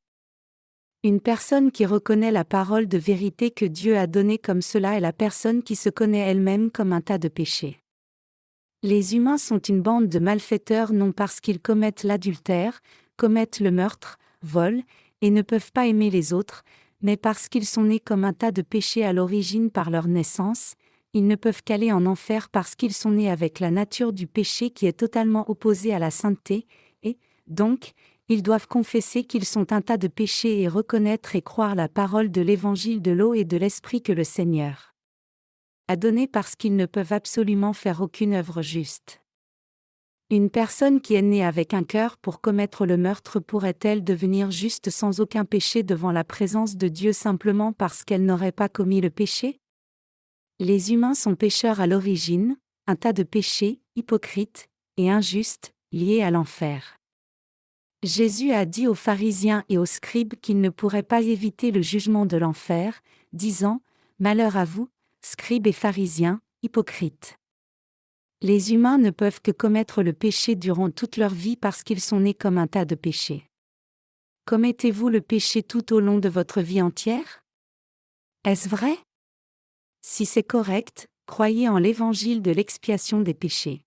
Une personne qui reconnaît la parole de vérité que Dieu a donnée comme cela est la personne qui se connaît elle-même comme un tas de péchés. Les humains sont une bande de malfaiteurs non parce qu'ils commettent l'adultère, commettent le meurtre, volent, et ne peuvent pas aimer les autres, mais parce qu'ils sont nés comme un tas de péchés à l'origine par leur naissance, ils ne peuvent qu'aller en enfer parce qu'ils sont nés avec la nature du péché qui est totalement opposée à la sainteté, et, donc, ils doivent confesser qu'ils sont un tas de péchés et reconnaître et croire la parole de l'évangile de l'eau et de l'esprit que le Seigneur a donné parce qu'ils ne peuvent absolument faire aucune œuvre juste. Une personne qui est née avec un cœur pour commettre le meurtre pourrait-elle devenir juste sans aucun péché devant la présence de Dieu simplement parce qu'elle n'aurait pas commis le péché? Les humains sont pécheurs à l'origine, un tas de péchés, hypocrites et injustes, liés à l'enfer. Jésus a dit aux pharisiens et aux scribes qu'ils ne pourraient pas éviter le jugement de l'enfer, disant « Malheur à vous, scribes et pharisiens, hypocrites ». Les humains ne peuvent que commettre le péché durant toute leur vie parce qu'ils sont nés comme un tas de péchés. Commettez-vous le péché tout au long de votre vie entière? Est-ce vrai? Si c'est correct, croyez en l'évangile de l'expiation des péchés.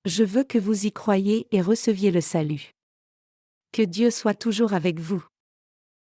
Je veux que vous y croyiez et receviez le salut. Que Dieu soit toujours avec vous.